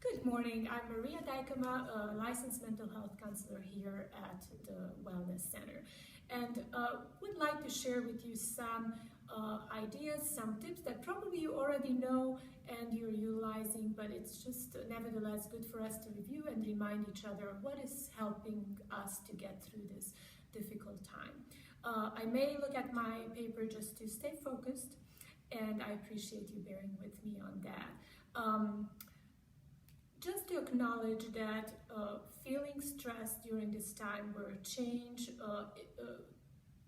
Good morning. I'm Maria Dijkema, a licensed mental health counselor here at the Wellness Center, and would like to share with you some ideas, some tips that probably you already know and you're utilizing, but it's just nevertheless good for us to review and remind each other of what is helping us to get through this difficult time. I may look at my paper just to stay focused, and I appreciate you bearing with me on that. Just to acknowledge that feeling stressed during this time where change,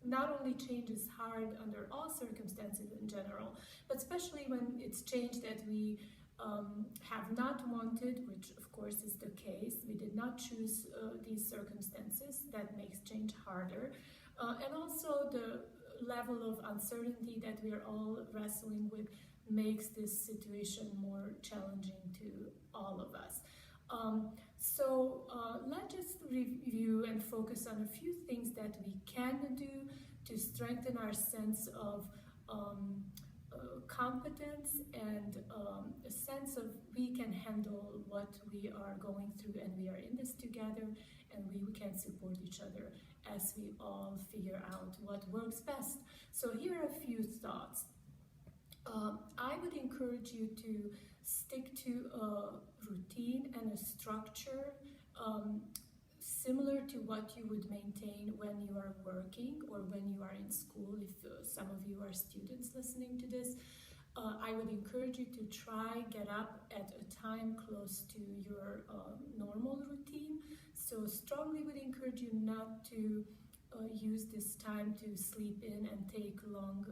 not only change is hard under all circumstances in general, but especially when it's change that we have not wanted, which of course is the case. We did not choose these circumstances. That makes change harder. And also the level of uncertainty that we are all wrestling with makes this situation more challenging to all of us. Let's just review and focus on a few things that we can do to strengthen our sense of competence and a sense of we can handle what we are going through, and we are in this together, and we can support each other as we all figure out what works best. So here are a few thoughts. I would encourage you to stick to a routine and a structure similar to what you would maintain when you are working or when you are in school. If some of you are students listening to this, I would encourage you to get up at a time close to your normal routine. So strongly would encourage you not to use this time to sleep in and take long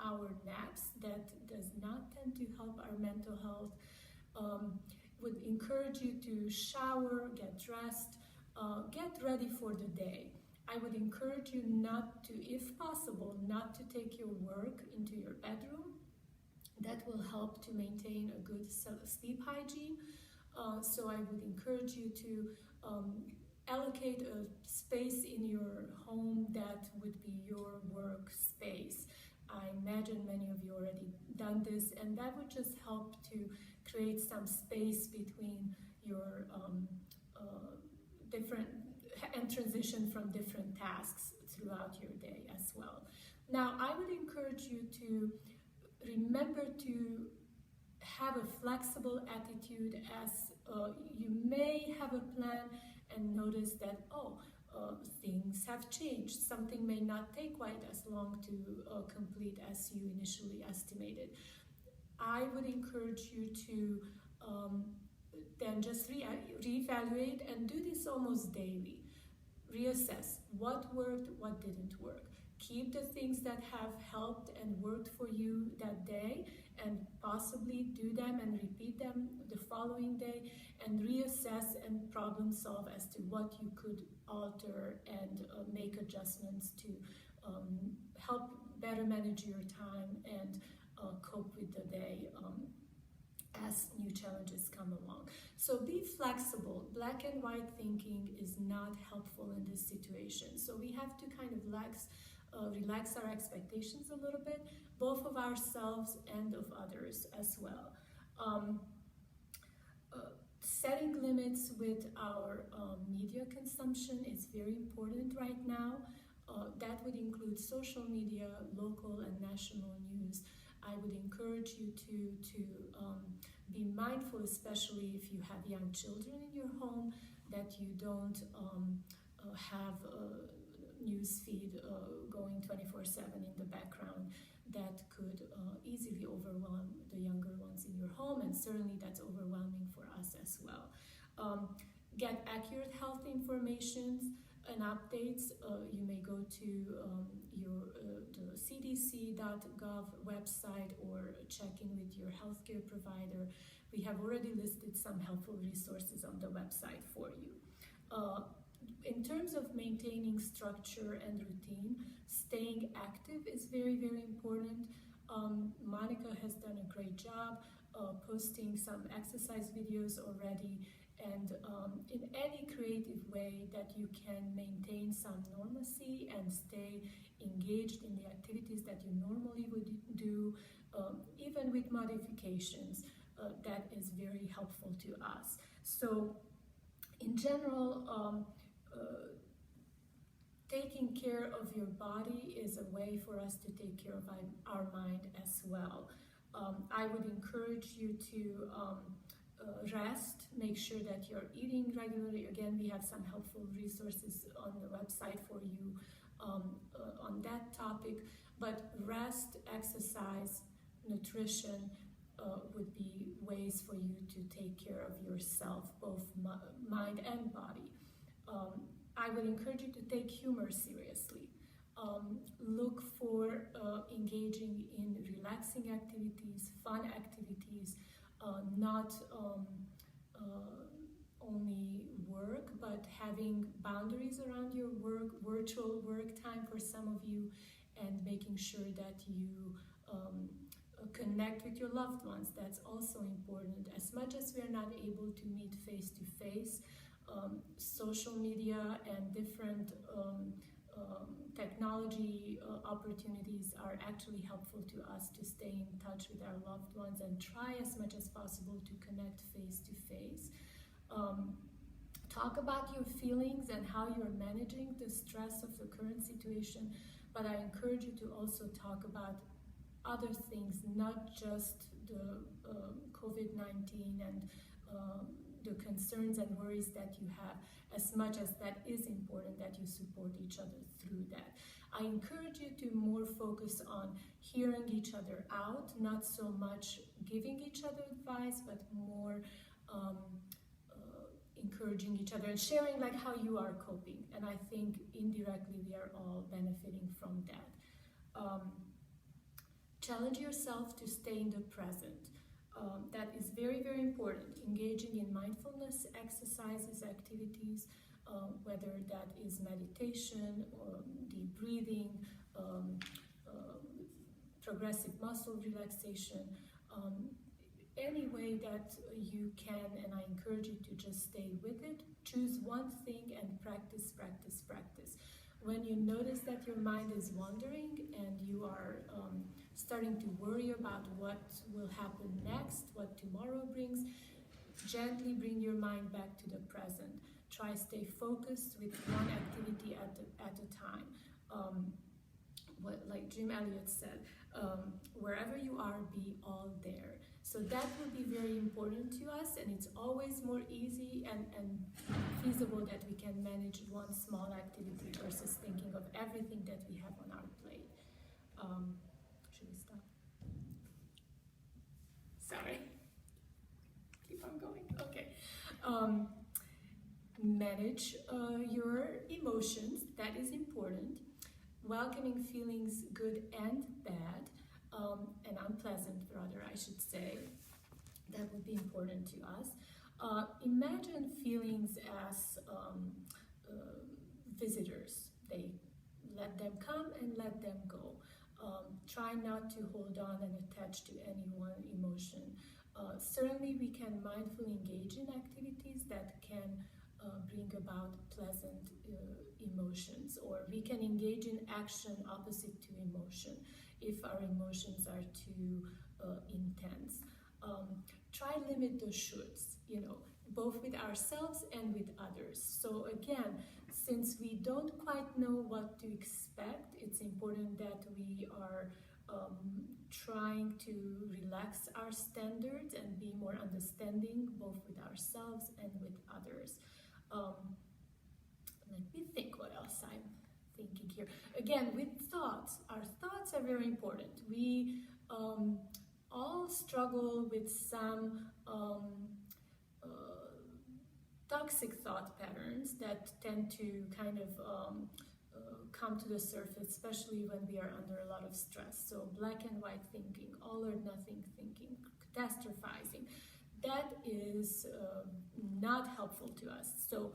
hour naps. That does not tend to help our mental health. Would encourage you to shower, get dressed, get ready for the day. I would encourage you not to, if possible, not to take your work into your bedroom. That will help to maintain a good sleep hygiene. So I would encourage you to allocate a space in your home that would be your workspace. I imagine many of you already done this, and that would just help to create some space between your different and transition from different tasks throughout your day as well. Now, I would encourage you to remember to have a flexible attitude, as you may have a plan and notice that, things have changed. Something may not take quite as long to complete as you initially estimated. I would encourage you to then just reevaluate and do this almost daily. Reassess what worked, what didn't work. Keep the things that have helped and worked for you that day, and possibly do them and repeat them the following day, and reassess and problem solve as to what you could alter and make adjustments to help better manage your time and cope with the day as new challenges come along. So be flexible. Black and white thinking is not helpful in this situation. So we have to kind of relax our expectations a little bit, both of ourselves and of others as well. Setting limits with our media consumption is very important right now. That would include social media, local and national news. I would encourage you to be mindful, especially if you have young children in your home, that you don't have a news feed going 24/7 in the background. That could easily overwhelm the younger ones in your home, and certainly that's overwhelming for us as well. Get accurate health information and updates. You may go to the cdc.gov website or check in with your healthcare provider. We have already listed some helpful resources on the website for you. In terms of maintaining structure and routine, staying active is very, very important. Monica has done a great job posting some exercise videos already, and in any creative way that you can maintain some normalcy and stay engaged in the activities that you normally would do, even with modifications. that is very helpful to us. So in general, taking care of your body is a way for us to take care of our mind as well. I would encourage you to rest, make sure that you're eating regularly. Again, we have some helpful resources on the website for you on that topic, but rest, exercise, nutrition would be ways for you to take care of yourself, both mind and body. I would encourage you to take humor seriously. Look for engaging in relaxing activities, fun activities, not only work, but having boundaries around your work, virtual work time for some of you, and making sure that you connect with your loved ones. That's also important. As much as we are not able to meet face to face, social media and different technology opportunities are actually helpful to us to stay in touch with our loved ones and try as much as possible to connect face to face. Talk about your feelings and how you're managing the stress of the current situation, but I encourage you to also talk about other things, not just the COVID-19 and the concerns and worries that you have, as much as that is important that you support each other through that. I encourage you to more focus on hearing each other out, not so much giving each other advice, but more encouraging each other and sharing like how you are coping. And I think indirectly we are all benefiting from that. Challenge yourself to stay in the present. That is very, very important. Engaging in mindfulness exercises, activities, whether that is meditation, or deep breathing, progressive muscle relaxation, any way that you can, and I encourage you to just stay with it. Choose one thing and practice, practice, practice. When you notice that your mind is wandering and you are starting to worry about what will happen next, what tomorrow brings, gently bring your mind back to the present. Try stay focused with one activity at a time. Like Jim Elliot said, wherever you are, be all there. So that will be very important to us, and it's always more easy and feasible that we can manage one small activity versus thinking of everything that we have on our plate. Should we stop? Sorry. Keep on going. Okay. Manage your emotions. That is important. Welcoming feelings, good and bad, and unpleasant, rather, I should say. That would be important to us. Imagine feelings as visitors. They let them come and let them go. Try not to hold on and attach to any one emotion. Certainly, we can mindfully engage in activities that can bring about pleasant emotions, or we can engage in action opposite to emotion if our emotions are too intense. Try limit the shoulds, both with ourselves and with others. So again, since we don't quite know what to expect, it's important that we are trying to relax our standards and be more understanding both with ourselves and with others. Let me think what else I'm thinking here. Again, with thoughts, our thoughts are very important. We all struggle with some toxic thought patterns that tend to kind of come to the surface, especially when we are under a lot of stress. So black and white thinking, all or nothing thinking, catastrophizing, that is not helpful to us. So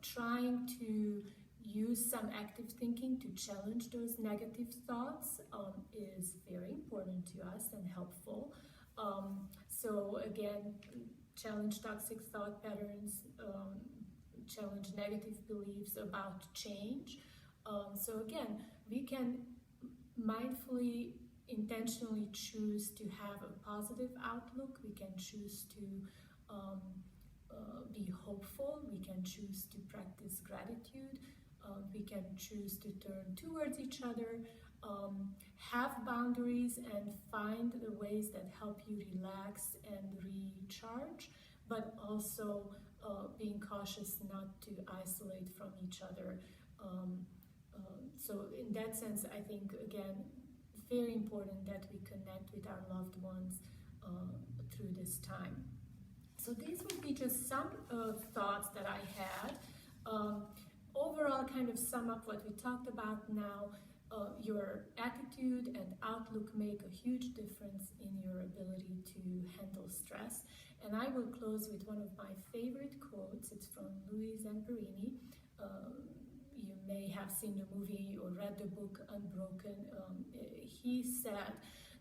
trying to use some active thinking to challenge those negative thoughts is very important to us and helpful. So again, challenge toxic thought patterns, challenge negative beliefs about change. So again, we can mindfully intentionally choose to have a positive outlook. We can choose to um, be hopeful. We can choose to practice gratitude. We can choose to turn towards each other, have boundaries, and find the ways that help you relax and recharge, but also being cautious not to isolate from each other. So in that sense, I think, again, very important that we connect with our loved ones through this time. So these would be just some thoughts that I had. Overall, kind of sum up what we talked about now. Your attitude and outlook make a huge difference in your ability to handle stress. And I will close with one of my favorite quotes. It's from Louis Zamperini. You may have seen the movie or read the book Unbroken. He said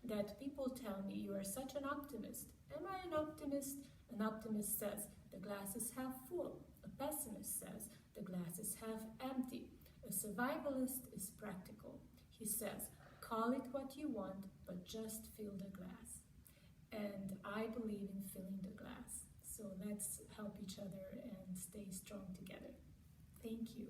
that people tell me, "You are such an optimist." Am I an optimist? An optimist says the glass is half full. A pessimist says the glass is half empty. A survivalist is practical. He says, call it what you want, but just fill the glass. And I believe in filling the glass. So let's help each other and stay strong together. Thank you.